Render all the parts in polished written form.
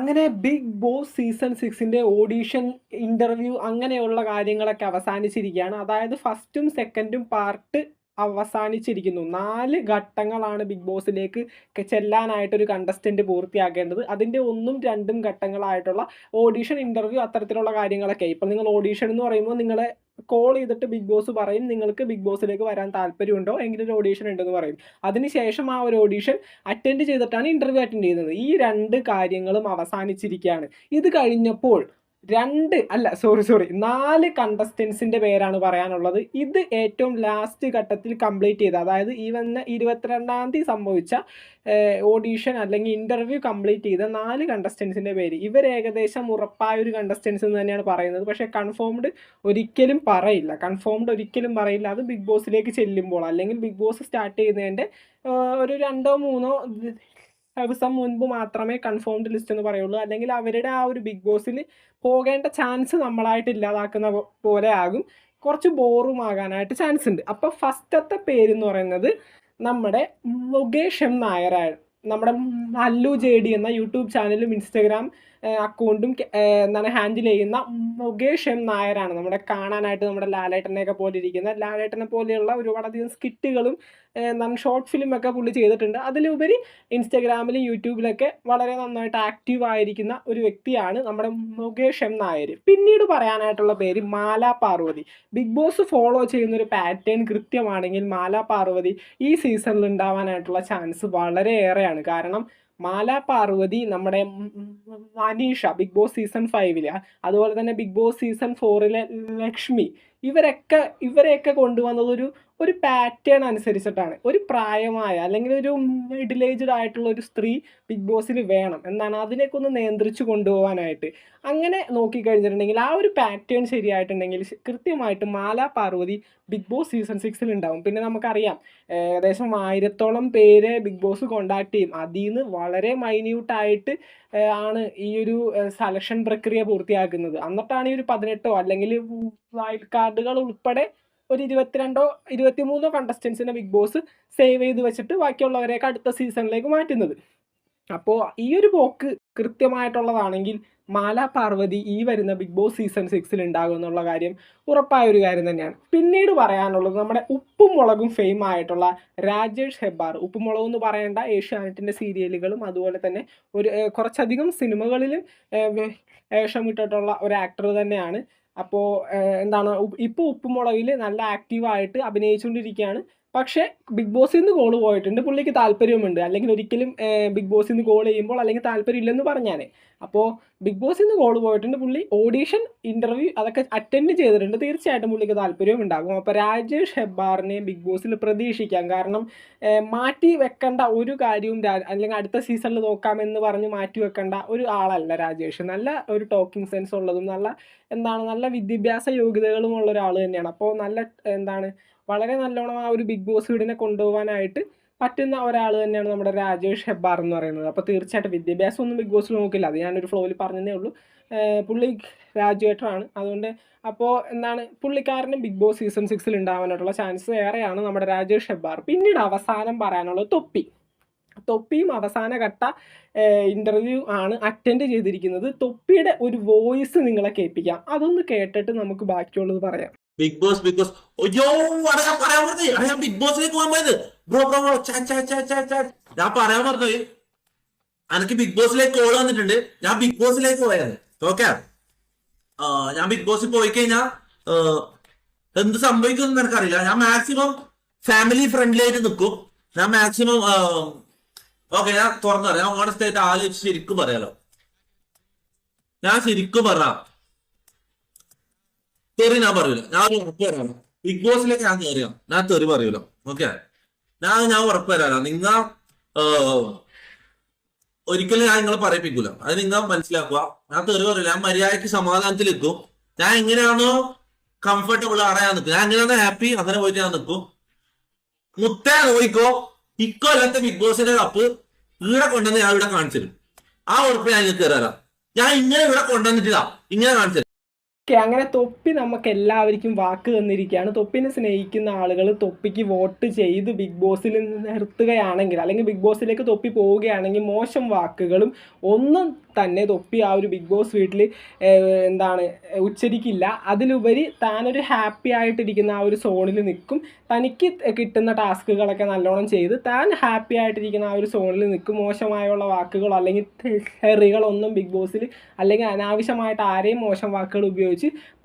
അങ്ങനെ Big Boss season 6ന്റെ audition interview അങ്ങനെയുള്ള കാര്യങ്ങളൊക്കെ അവസാനിച്ചിരിക്കുകയാണ്. അതായത് ഫസ്റ്റും സെക്കൻഡും പാർട്ട് അവസാനിച്ചിരിക്കുന്നു. 4 ഘട്ടങ്ങളാണ് ബിഗ് ബോസിലേക്ക് ചെല്ലാനായിട്ട് ഒരു കണ്ടസ്റ്റന്റ് പൂർത്തിയാക്കേണ്ടത്. അതിൻ്റെ 1ഉം 2ഉം ഘട്ടങ്ങളായിട്ടുള്ള ഓഡീഷൻ ഇന്റർവ്യൂ അത്തരത്തിലുള്ള കാര്യങ്ങളൊക്കെ. ഇപ്പം നിങ്ങൾ ഓഡീഷൻ എന്ന് പറയുമ്പോൾ നിങ്ങളെ കോൾ ചെയ്തിട്ട് ബിഗ് ബോസ് പറയും നിങ്ങൾക്ക് ബിഗ് ബോസിലേക്ക് വരാൻ താല്പര്യമുണ്ടോ എങ്കിൽ ഒരു ഓഡീഷൻ ഉണ്ടെന്ന് പറയും. അതിനുശേഷം ആ ഒരു ഓഡീഷൻ അറ്റൻഡ് ചെയ്തിട്ടാണ് ഇന്റർവ്യൂ അറ്റൻഡ് ചെയ്യുന്നത്. ഈ 2 കാര്യങ്ങളും അവസാനിച്ചിരിക്കുകയാണ്. ഇത് കഴിഞ്ഞപ്പോൾ 4 കണ്ടസ്റ്റൻസിന്റെ പേരാണ് പറയാനുള്ളത്. ഇത് ഏറ്റവും ലാസ്റ്റ് ഘട്ടത്തിൽ കംപ്ലീറ്റ് ചെയ്ത, അതായത് ഈ വന്ന 22-ാം തീയതി സംഭവിച്ച ഓഡീഷൻ അല്ലെങ്കിൽ ഇന്റർവ്യൂ കംപ്ലീറ്റ് ചെയ്ത 4 കണ്ടസ്റ്റൻസിന്റെ പേര്. ഇവർ ഏകദേശം ഉറപ്പായ ഒരു കണ്ടസ്റ്റൻസ് എന്ന് തന്നെയാണ് പറയുന്നത്. പക്ഷേ കൺഫേംഡ് ഒരിക്കലും പറയില്ല. അത് ബിഗ് ബോസിലേക്ക് ചെല്ലുമ്പോൾ അല്ലെങ്കിൽ ബിഗ് ബോസ് സ്റ്റാർട്ട് ചെയ്യുന്നതിൻ്റെ ഒരു 2-3 ദിവസം മുൻപ് മാത്രമേ കൺഫേംഡ് ലിസ്റ്റ് എന്ന് പറയുള്ളൂ. അല്ലെങ്കിൽ അവരുടെ ആ ഒരു ബിഗ് ബോസിൽ പോകേണ്ട ചാൻസ് നമ്മളായിട്ട് ഇല്ലാതാക്കുന്ന പോലെ ആകും. കുറച്ച് ബോറും ആകാനായിട്ട് ചാൻസ് ഉണ്ട്. അപ്പോൾ ഫസ്റ്റത്തെ പേര് എന്ന് പറയുന്നത് നമ്മുടെ മുകേഷ് എം നായരാണ്. നമ്മുടെ മല്ലു JD എന്ന യൂട്യൂബ് ചാനലും ഇൻസ്റ്റഗ്രാം അക്കൗണ്ടും ഹാൻഡിൽ ചെയ്യുന്ന മുകേഷ് എം നായരാണ്. നമ്മുടെ കാണാനായിട്ട് നമ്മുടെ ലാലേട്ടനെയൊക്കെ പോലെ ഇരിക്കുന്ന, ലാലേട്ടനെ പോലെയുള്ള ഒരുപാടധികം സ്കിറ്റുകളും ഷോർട്ട് ഫിലിമൊക്കെ പുള്ളി ചെയ്തിട്ടുണ്ട്. അതിലുപരി ഇൻസ്റ്റഗ്രാമിലും യൂട്യൂബിലൊക്കെ വളരെ നന്നായിട്ട് ആക്റ്റീവ് ആയിരിക്കുന്ന ഒരു വ്യക്തിയാണ് നമ്മുടെ മുകേഷ് എം നായർ. പിന്നീട് പറയാനായിട്ടുള്ള പേര് മാല പാർവതി. ബിഗ് ബോസ് ഫോളോ ചെയ്യുന്ന ഒരു പാറ്റേൺ കൃത്യമാണെങ്കിൽ മാല പാർവതി ഈ സീസണിൽ ഉണ്ടാവാനായിട്ടുള്ള ചാൻസ് വളരെയേറെയാണ്. കാരണം മാല പാർവതി, നമ്മുടെ മനീഷ ബിഗ് ബോസ് സീസൺ 5 അതുപോലെ തന്നെ ബിഗ് ബോസ് സീസൺ 4 ലക്ഷ്മി, ഇവരെയൊക്കെ കൊണ്ടുവന്നത് ഒരു പാറ്റേൺ അനുസരിച്ചിട്ടാണ്. ഒരു പ്രായമായ അല്ലെങ്കിൽ ഒരു മിഡിൽ ഏജ്ഡ് ആയിട്ടുള്ള ഒരു സ്ത്രീ ബിഗ് ബോസിൽ വേണം എന്നാണ്, അതിനൊക്കെ ഒന്ന് നിയന്ത്രിച്ച് കൊണ്ടുപോകാനായിട്ട്. അങ്ങനെ നോക്കിക്കഴിഞ്ഞിട്ടുണ്ടെങ്കിൽ ആ ഒരു പാറ്റേൺ ശരിയായിട്ടുണ്ടെങ്കിൽ കൃത്യമായിട്ട് മാല പാർവതി ബിഗ് ബോസ് സീസൺ 6 ഉണ്ടാവും. പിന്നെ നമുക്കറിയാം ഏകദേശം 1000-ഓളം പേരെ ബിഗ് ബോസ് കോണ്ടാക്ട് ചെയ്യും. അതിൽ നിന്ന് വളരെ മൈന്യൂട്ടായിട്ട് ആണ് ഈ ഒരു സെലക്ഷൻ പ്രക്രിയ പൂർത്തിയാക്കുന്നത്. എന്നിട്ടാണ് ഈ ഒരു 18 അല്ലെങ്കിൽ വൈൽഡ് കാർഡുകൾ ഉൾപ്പെടെ ഒരു 22 23 കണ്ടസ്റ്റൻസിനെ ബിഗ് ബോസ് സേവ് ചെയ്ത് വെച്ചിട്ട് ബാക്കിയുള്ളവരെയൊക്കെ അടുത്ത സീസണിലേക്ക് മാറ്റുന്നത്. അപ്പോൾ ഈ ഒരു പോക്ക് കൃത്യമായിട്ടുള്ളതാണെങ്കിൽ മാല പാർവതി ഈ വരുന്ന ബിഗ് ബോസ് സീസൺ 6 ഉണ്ടാകും എന്നുള്ള കാര്യം ഉറപ്പായ ഒരു കാര്യം തന്നെയാണ്. പിന്നീട് പറയാനുള്ളത് നമ്മുടെ ഉപ്പും മുളകും ഫെയിം ആയിട്ടുള്ള രാജേഷ് ഹെബ്ബാർ. ഉപ്പും മുളകും എന്ന് പറയേണ്ട, ഏഷ്യാനെറ്റിൻ്റെ സീരിയലുകളും അതുപോലെ തന്നെ കുറച്ചധികം സിനിമകളിലും വേഷമിട്ടിട്ടുള്ള ഒരു ആക്ടർ തന്നെയാണ്. അപ്പോൾ ഇപ്പോൾ ഉപ്പുമുളകിൽ നല്ല ആക്റ്റീവായിട്ട് അഭിനയിച്ചുകൊണ്ടിരിക്കുകയാണ്. പക്ഷേ ബിഗ് ബോസിൽ നിന്ന് കോൾ പോയിട്ടുണ്ട്. പുള്ളിക്ക് താല്പര്യമുണ്ട്, അല്ലെങ്കിൽ ഒരിക്കലും ബിഗ് ബോസിൽ നിന്ന് കോൾ ചെയ്യുമ്പോൾ അല്ലെങ്കിൽ താല്പര്യം ഇല്ലെന്ന് പറഞ്ഞാൽ. അപ്പോൾ ബിഗ് ബോസിൽ നിന്ന് കോൾ പോയിട്ടുണ്ട്. പുള്ളി ഓഡീഷൻ ഇൻ്റർവ്യൂ അതൊക്കെ അറ്റൻഡ് ചെയ്തിട്ടുണ്ട്. തീർച്ചയായിട്ടും പുള്ളിക്ക് താല്പര്യം ഉണ്ടാകും. അപ്പോൾ രാജേഷ് ഹെബ്ബാറിനെ ബിഗ് ബോസിൽ പ്രതീക്ഷിക്കാം. കാരണം മാറ്റി വെക്കേണ്ട ഒരു കാര്യവും അല്ലെങ്കിൽ അടുത്ത സീസണിൽ നോക്കാമെന്ന് പറഞ്ഞ് മാറ്റി വെക്കേണ്ട ഒരു ആളല്ല രാജേഷ്. നല്ല ഒരു ടോക്കിംഗ് സെൻസ് ഉള്ളതും നല്ല വിദ്യാഭ്യാസ യോഗ്യതകളും ഉള്ള ഒരാൾ തന്നെയാണ്. അപ്പോൾ വളരെ നല്ലോണം ആ ഒരു ബിഗ് ബോസ് വീടിനെ കൊണ്ടുപോകാനായിട്ട് പറ്റുന്ന ഒരാൾ തന്നെയാണ് നമ്മുടെ രാജേഷ് ഹെബ്ബാർ എന്ന് പറയുന്നത്. അപ്പോൾ തീർച്ചയായിട്ടും വിദ്യാഭ്യാസം ഒന്നും ബിഗ് ബോസിൽ നോക്കില്ല, അത് ഞാനൊരു ഫ്ലോയിൽ പറഞ്ഞതേ ഉള്ളൂ. പുള്ളി ഗ്രാജുവേറ്ററാണ്. അതുകൊണ്ട് അപ്പോൾ പുള്ളിക്കാരന് ബിഗ് ബോസ് സീസൺ 6 ഉണ്ടാവാനായിട്ടുള്ള ചാൻസ് ഏറെയാണ് നമ്മുടെ രാജേഷ് ഹെബ്ബാർ. പിന്നീട് അവസാനം പറയാനുള്ളത് തൊപ്പിയും അവസാന ഘട്ട ഇൻ്റർവ്യൂ ആണ് അറ്റൻഡ് ചെയ്തിരിക്കുന്നത്. തൊപ്പിയുടെ ഒരു വോയിസ് നിങ്ങളെ കേൾപ്പിക്കാം. അതൊന്ന് കേട്ടിട്ട് നമുക്ക് ബാക്കിയുള്ളത് പറയാം. ബിഗ് ബോസ് പറയാൻ ബിഗ് ബോസിലേക്ക് പോകാൻ പോയത് ഞാൻ പറയാൻ പറഞ്ഞത് എനിക്ക് ബിഗ് ബോസിലേക്ക് കോൾ വന്നിട്ടുണ്ട്. ഞാൻ ബിഗ് ബോസിലേക്ക് പോയത്. ഓക്കെ, ഞാൻ ബിഗ് ബോസിൽ പോയി കഴിഞ്ഞാൽ എന്ത് സംഭവിക്കുമെന്ന് എനിക്കറിയില്ല. ഞാൻ മാക്സിമം ഫാമിലി ഫ്രണ്ട്ലി ആയിട്ട് നിൽക്കും. ഞാൻ മാക്സിമം ഓക്കെ, ഞാൻ തുറന്നു പറയാം. ഞാൻ ഓണസ്റ്റ് ആയിട്ട് ആലോചിച്ച് ശരിക്കും പറയാലോ. ഞാൻ ശരിക്കും പറയാം, തെറി ഞാൻ പറയൂല. ഞാൻ ഉറപ്പ് തരാലോ, ബിഗ് ബോസിലേക്ക് ഞാൻ കയറിയോ ഞാൻ തെറി പറയൂല. ഓക്കെ, ഞാൻ ഉറപ്പ് തരാലോ. ഒരിക്കലും ഞാൻ നിങ്ങളെ പറയിപ്പിക്കൂല. അത് നിങ്ങൾ മനസ്സിലാക്കുക. ഞാൻ തെറി പറയൂല. ഞാൻ മര്യാദയ്ക്ക് സമാധാനത്തിൽ നിൽക്കും. ഞാൻ എങ്ങനെയാണോ കംഫർട്ടബിൾ അറിയാൻ നിൽക്കും. ഞാൻ എങ്ങനെയാണോ ഹാപ്പി അങ്ങനെ പോയിട്ട് ഞാൻ നിൽക്കും. മുത്തേ നോയിക്കോ, ഇക്കൊല്ലത്തെ ബിഗ് ബോസിന്റെ കപ്പ് ഇവിടെ കൊണ്ടുവന്ന് ഞാൻ ഇവിടെ കാണിച്ചു തരും. ആ ഉറപ്പ് ഞാൻ നിങ്ങൾക്ക് തരാം. ഞാൻ ഇങ്ങനെ ഇവിടെ കൊണ്ടുവന്നിട്ടില്ല, ഇങ്ങനെ കാണിച്ചു തരും. ഓക്കെ, അങ്ങനെ തൊപ്പി നമുക്ക് എല്ലാവർക്കും വാക്ക് തന്നിരിക്കുകയാണ്. തൊപ്പിനെ സ്നേഹിക്കുന്ന ആളുകൾ തൊപ്പിക്ക് വോട്ട് ചെയ്ത് ബിഗ് ബോസിൽ നിർത്തുകയാണെങ്കിൽ, അല്ലെങ്കിൽ ബിഗ് ബോസിലേക്ക് തൊപ്പി പോവുകയാണെങ്കിൽ മോശം വാക്കുകളും ഒന്നും തന്നെ തൊപ്പി ആ ഒരു ബിഗ് ബോസ് വീട്ടിൽ ഉച്ചരിക്കില്ല. അതിലുപരി താനൊരു ഹാപ്പി ആയിട്ടിരിക്കുന്ന ആ ഒരു സോണിൽ നിൽക്കും. തനിക്ക് കിട്ടുന്ന ടാസ്കുകളൊക്കെ നല്ലോണം ചെയ്ത് താൻ ഹാപ്പി ആയിട്ടിരിക്കുന്ന ആ ഒരു സോണിൽ നിൽക്കും. മോശമായുള്ള വാക്കുകളോ അല്ലെങ്കിൽ തെറികളൊന്നും ബിഗ് ബോസിൽ, അല്ലെങ്കിൽ അനാവശ്യമായിട്ട് ആരെയും മോശം വാക്കുകൾ ഉപയോഗിച്ച്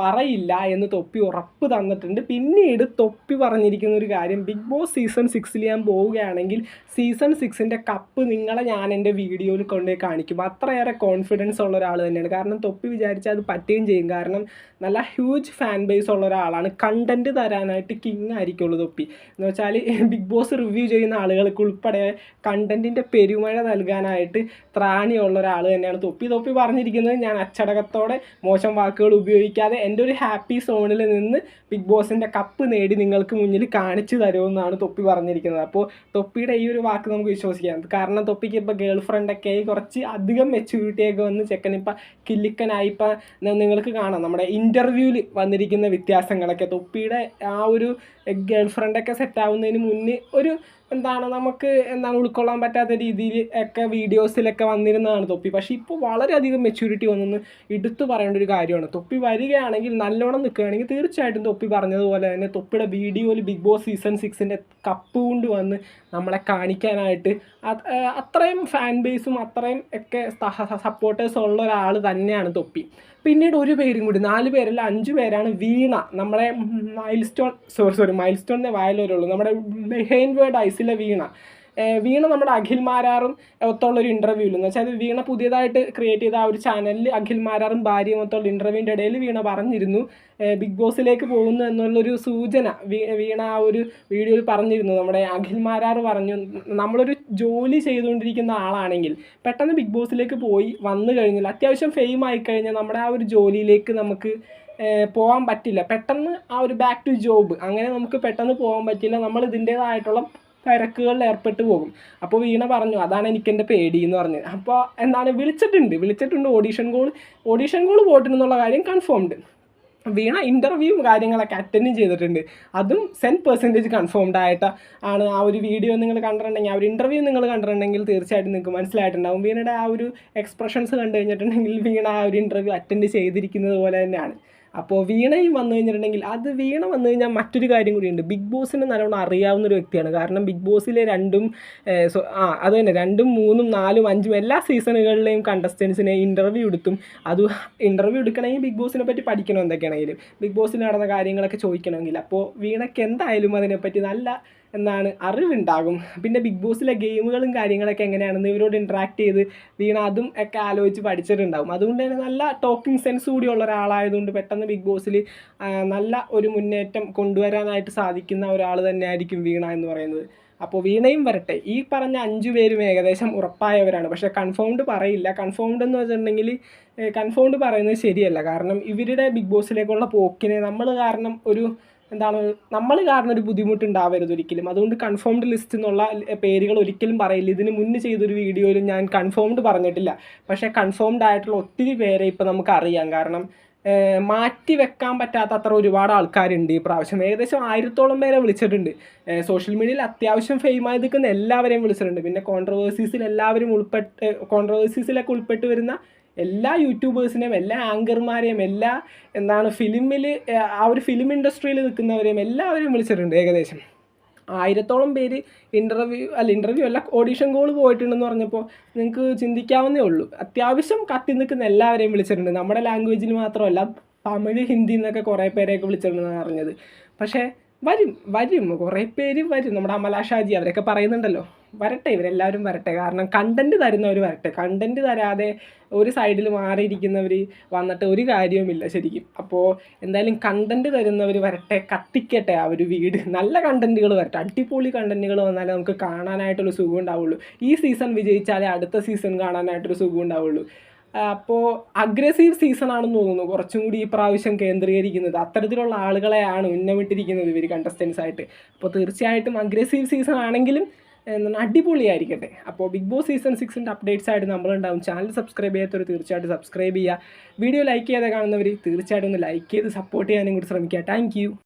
പറയില്ല എന്ന് തൊപ്പി ഉറപ്പ് തന്നിട്ടുണ്ട്. പിന്നീട് തൊപ്പി പറഞ്ഞിരിക്കുന്ന ഒരു കാര്യം, ബിഗ് ബോസ് സീസൺ 6 ഞാൻ പോവുകയാണെങ്കിൽ സീസൺ 6 കപ്പ് നിങ്ങളെ ഞാൻ എൻ്റെ വീഡിയോയിൽ കൊണ്ടുപോയി കാണിക്കും. അത്രയേറെ കോൺഫിഡൻസ് ഉള്ള ഒരാൾ തന്നെയാണ്. കാരണം തൊപ്പി വിചാരിച്ചാൽ അത് പറ്റുകയും ചെയ്യും. കാരണം നല്ല ഹ്യൂജ് ഫാൻ ബേസ് ഉള്ള ഒരാളാണ്. കണ്ടൻറ്റ് തരാനായിട്ട് കിങ് ആയിരിക്കുള്ളൂ തൊപ്പി. എന്ന് വെച്ചാൽ ബിഗ് ബോസ് റിവ്യൂ ചെയ്യുന്ന ആളുകൾക്ക് ഉൾപ്പെടെ കണ്ടൻറ്റിൻ്റെ പെരുമഴ നൽകാനായിട്ട് ത്രാണിയുള്ള ഒരാൾ തന്നെയാണ് തൊപ്പി. തൊപ്പി പറഞ്ഞിരിക്കുന്നത്, ഞാൻ അച്ചടക്കത്തോടെ മോശം വാക്കുകൾ ഉപയോഗിക്കാതെ എൻ്റെ ഒരു ഹാപ്പി സോണിൽ നിന്ന് ബിഗ് ബോസിൻ്റെ കപ്പ് നേടി നിങ്ങൾക്ക് മുന്നിൽ കാണിച്ചു തരുമെന്നാണ് തൊപ്പി പറഞ്ഞിരിക്കുന്നത്. അപ്പോൾ തൊപ്പിയുടെ ഈ ഒരു വാക്ക് നമുക്ക് വിശ്വസിക്കാം. കാരണം തൊപ്പിക്ക് ഇപ്പോൾ ഗേൾ ഫ്രണ്ടൊക്കെ ആയി കുറച്ച് അധികം മെച്യൂരിറ്റിയൊക്കെ വന്ന് ചെക്കനിപ്പോൾ കില്ലിക്കനായി. ഇപ്പോൾ നിങ്ങൾക്ക് കാണാം നമ്മുടെ ഇൻ്റർവ്യൂവിൽ വന്നിരിക്കുന്ന വ്യത്യാസങ്ങളൊക്കെ. തൊപ്പിയുടെ ആ ഒരു ഗേൾ ഫ്രണ്ടൊക്കെ സെറ്റാവുന്നതിന് മുന്നേ ഒരു നമുക്ക് ഉൾക്കൊള്ളാൻ പറ്റാത്ത രീതിയിൽ ഒക്കെ വീഡിയോസിലൊക്കെ വന്നിരുന്നതാണ് തൊപ്പി. പക്ഷേ ഇപ്പോൾ വളരെയധികം മെച്യൂരിറ്റി വന്നെന്ന് എടുത്തു പറയേണ്ട ഒരു കാര്യമാണ്. തൊപ്പി വരികയാണെങ്കിൽ, നല്ലോണം നിൽക്കുകയാണെങ്കിൽ തീർച്ചയായിട്ടും തൊപ്പി പറഞ്ഞതുപോലെ തന്നെ തൊപ്പിയുടെ വീഡിയോയിൽ ബിഗ് ബോസ് സീസൺ 6 കപ്പ് കൊണ്ട് വന്ന് നമ്മളെ കാണിക്കാനായിട്ട് അത്രയും ഫാൻ ബേസും അത്രയും ഒക്കെ സപ്പോർട്ടേഴ്സ് ഉള്ള ഒരാൾ തന്നെയാണ് തൊപ്പി. പിന്നീട് ഒരു പേരും കൂടി, 4 പേരല്ല 5 പേരാണ്. വീണ, നമ്മുടെ മൈൽസ്റ്റോണിൻ്റെ വായിലൊരുള്ളൂ, നമ്മുടെ ബിഹൈൻഡ് വേർഡ് ഐസിലെ വീണ നമ്മുടെ അഖിൽ മാരാറും ഒത്തുള്ളൊരു ഇൻ്റർവ്യൂവിൽ, എന്ന് വെച്ചാൽ വീണ പുതിയതായിട്ട് ക്രിയേറ്റ് ചെയ്ത ആ ഒരു ചാനലിൽ അഖിൽ മാരാറും ഭാര്യയും ഒത്തുള്ള ഇൻ്റർവ്യൂവിൻ്റെ ഇടയിൽ വീണ പറഞ്ഞിരുന്നു ബിഗ് ബോസിലേക്ക് പോകുന്നു എന്നുള്ളൊരു സൂചന വീണ ആ ഒരു വീഡിയോയിൽ പറഞ്ഞിരുന്നു. നമ്മുടെ അഖിൽ മാരാർ പറഞ്ഞു, നമ്മളൊരു ജോലി ചെയ്തുകൊണ്ടിരിക്കുന്ന ആളാണെങ്കിൽ പെട്ടെന്ന് ബിഗ് ബോസിലേക്ക് വന്നു കഴിഞ്ഞാൽ, അത്യാവശ്യം ഫെയിം ആയിക്കഴിഞ്ഞാൽ നമ്മുടെ ആ ഒരു ജോലിയിലേക്ക് നമുക്ക് പോകാൻ പറ്റില്ല. പെട്ടെന്ന് ആ ഒരു ബാക്ക് ടു ജോബ് അങ്ങനെ നമുക്ക് പെട്ടെന്ന് പോകാൻ പറ്റില്ല. നമ്മൾ ഇതിൻ്റേതായിട്ടുള്ള തിരക്കുകളിൽ ഏർപ്പെട്ട് പോകും. അപ്പോൾ വീണ പറഞ്ഞു, അതാണ് എനിക്കെൻ്റെ പേടി എന്ന് പറഞ്ഞത്. അപ്പോൾ വിളിച്ചിട്ടുണ്ട് ഓഡീഷൻ കോൾ പോയിട്ടുണ്ടെന്നുള്ള കാര്യം കൺഫേംഡ്. വീണ ഇൻ്റർവ്യൂവും കാര്യങ്ങളൊക്കെ അറ്റൻഡ് ചെയ്തിട്ടുണ്ട്. അതും 100% കൺഫേംഡ് ആയിട്ട് ആണ്. ആ ഒരു വീഡിയോ നിങ്ങൾ കണ്ടിട്ടുണ്ടെങ്കിൽ, ആ ഒരു ഇൻ്റർവ്യൂ നിങ്ങൾ കണ്ടിട്ടുണ്ടെങ്കിൽ തീർച്ചയായിട്ടും നിങ്ങൾക്ക് മനസ്സിലായിട്ടുണ്ടാവും. വീണയുടെ ആ ഒരു എക്സ്പ്രഷൻസ് കണ്ടു കഴിഞ്ഞിട്ടുണ്ടെങ്കിൽ വീണ ആ ഒരു ഇൻ്റർവ്യൂ അറ്റൻഡ് ചെയ്തിരിക്കുന്നത് പോലെ തന്നെയാണ്. അപ്പോൾ വീണയും വന്നു കഴിഞ്ഞിട്ടുണ്ടെങ്കിൽ, വീണ വന്നു കഴിഞ്ഞാൽ മറ്റൊരു കാര്യം കൂടിയുണ്ട്. ബിഗ് ബോസിനെ നല്ലോണം അറിയാവുന്നൊരു വ്യക്തിയാണ്. കാരണം ബിഗ് ബോസിലെ 2 അത് തന്നെ 2, 3, 4, 5 എല്ലാ സീസണുകളിലെയും കണ്ടസ്റ്റൻസിനെ ഇൻ്റർവ്യൂ എടുത്തും. അത് ഇൻ്റർവ്യൂ എടുക്കണമെങ്കിൽ ബിഗ് ബോസിനെ പറ്റി പഠിക്കണം, എന്തൊക്കെയാണെങ്കിലും ബിഗ് ബോസിൽ നടന്ന കാര്യങ്ങളൊക്കെ ചോദിക്കണമെങ്കിൽ. അപ്പോൾ വീണയ്ക്ക് എന്തായാലും അതിനെപ്പറ്റി നല്ല അറിവുണ്ടാകും. പിന്നെ ബിഗ് ബോസിലെ ഗെയിമുകളും കാര്യങ്ങളൊക്കെ എങ്ങനെയാണെന്ന് ഇവരോട് ഇൻട്രാക്ട് ചെയ്ത് വീണ അതും ഒക്കെ ആലോചിച്ച് പഠിച്ചിട്ടുണ്ടാകും. അതുകൊണ്ട് തന്നെ നല്ല ടോക്കിംഗ് സെൻസ് കൂടിയുള്ള ഒരാളായതുകൊണ്ട് പെട്ടെന്ന് ബിഗ് ബോസിൽ നല്ല ഒരു മുന്നേറ്റം കൊണ്ടുവരാനായിട്ട് സാധിക്കുന്ന ഒരാൾ തന്നെയായിരിക്കും വീണ എന്ന് പറയുന്നത്. അപ്പോൾ വീണയും വരട്ടെ. ഈ പറഞ്ഞ 5 പേരും ഏകദേശം ഉറപ്പായവരാണ്. പക്ഷേ കൺഫേംഡ് പറയില്ല. കൺഫേംഡ് എന്ന് വെച്ചിട്ടുണ്ടെങ്കിൽ കൺഫേംഡ് പറയുന്നത് ശരിയല്ല. കാരണം ഇവരുടെ ബിഗ് ബോസിലേക്കുള്ള പോക്കിനെ നമ്മൾ കാരണം ഒരു ബുദ്ധിമുട്ടുണ്ടാവരുത് ഒരിക്കലും. അതുകൊണ്ട് കൺഫേംഡ് ലിസ്റ്റ് എന്നുള്ള പേരുകൾ ഒരിക്കലും പറയില്ല. ഇതിന് മുന്നേ ചെയ്തൊരു വീഡിയോയിലും ഞാൻ കൺഫേംഡ് പറഞ്ഞിട്ടില്ല. പക്ഷേ കൺഫേംഡ് ആയിട്ടുള്ള ഒത്തിരി പേരെ ഇപ്പോൾ നമുക്കറിയാം. കാരണം മാറ്റി വെക്കാൻ പറ്റാത്ത അത്ര ഒരുപാട് ആൾക്കാരുണ്ട് ഈ പ്രാവശ്യം. ഏകദേശം 1000-ഓളം പേരെ വിളിച്ചിട്ടുണ്ട്. സോഷ്യൽ മീഡിയയിൽ അത്യാവശ്യം ഫെയിമായി നിൽക്കുന്ന എല്ലാവരെയും വിളിച്ചിട്ടുണ്ട്. പിന്നെ കോൺട്രവേഴ്സീസിലൊക്കെ ഉൾപ്പെട്ട് വരുന്ന എല്ലാ യൂട്യൂബേഴ്സിനെയും എല്ലാ ആങ്കർമാരെയും എല്ലാ ഫിലിമിൽ ആ ഒരു ഫിലിം ഇൻഡസ്ട്രിയിൽ നിൽക്കുന്നവരെയും എല്ലാവരെയും വിളിച്ചിട്ടുണ്ട്. ഏകദേശം 1000-ഓളം പേര് ഇൻ്റർവ്യൂ അല്ല ഓഡീഷൻ കോൾ പോയിട്ടുണ്ടെന്ന് പറഞ്ഞപ്പോൾ നിങ്ങൾക്ക് ചിന്തിക്കാവുന്നേ ഉള്ളൂ. അത്യാവശ്യം കത്തി നിൽക്കുന്ന എല്ലാവരെയും വിളിച്ചിട്ടുണ്ട്. നമ്മുടെ ലാംഗ്വേജിൽ മാത്രമല്ല, തമിഴ്, ഹിന്ദി എന്നൊക്കെ കുറേ പേരെയൊക്കെ വിളിച്ചിട്ടുണ്ടെന്നാണ് അറിഞ്ഞത്. പക്ഷേ വരും കുറേ പേര് വരും. നമ്മുടെ അമല ഷാജി അവരൊക്കെ പറയുന്നുണ്ടല്ലോ, വരട്ടെ, ഇവരെല്ലാവരും വരട്ടെ. കാരണം കണ്ടൻറ്റ് തരുന്നവർ വരട്ടെ. കണ്ടൻറ്റ് തരാതെ ഒരു സൈഡിൽ മാറിയിരിക്കുന്നവർ വന്നിട്ട് ഒരു കാര്യവുമില്ല ശരിക്കും. അപ്പോൾ എന്തായാലും കണ്ടൻറ്റ് തരുന്നവർ വരട്ടെ, കത്തിക്കട്ടെ ആ ഒരു വീട്. നല്ല കണ്ടൻറ്റുകൾ വരട്ടെ, അടിപൊളി കണ്ടൻറ്റുകൾ വന്നാലേ നമുക്ക് കാണാനായിട്ടൊരു സുഖം ഉണ്ടാവുള്ളൂ. ഈ സീസൺ വിജയിച്ചാലേ അടുത്ത സീസൺ കാണാനായിട്ടൊരു സുഖം ഉണ്ടാവുള്ളൂ. അപ്പോൾ അഗ്രസീവ് സീസണാണെന്ന് തോന്നുന്നു കുറച്ചും കൂടി ഈ പ്രാവശ്യം കേന്ദ്രീകരിക്കുന്നത്. അത്തരത്തിലുള്ള ആളുകളെയാണ് ഉന്നമിട്ടിരിക്കുന്നത് ഇവർ കണ്ടസ്റ്റൻസ് ആയിട്ട്. അപ്പോൾ തീർച്ചയായിട്ടും അഗ്രസീവ് സീസൺ ആണെങ്കിലും എന്താണ് അടിപൊളിയായിരിക്കട്ടെ. അപ്പോൾ ബിഗ് ബോസ് സീസൺ 6ൻ്റെ അപ്ഡേറ്റ്സ് ആയിട്ട് നമ്മളുണ്ടാവും. ചാനൽ സബ്സ്ക്രൈബ് ചെയ്യാത്തവർ തീർച്ചയായിട്ടും സബ്സ്ക്രൈബ് ചെയ്യുക. വീഡിയോ ലൈക്ക് ചെയ്യാതെ കാണുന്നവർ തീർച്ചയായിട്ടും ഒന്ന് ലൈക്ക് ചെയ്ത് സപ്പോർട്ട് ചെയ്യാനും കൂടി ശ്രമിക്കുക. താങ്ക്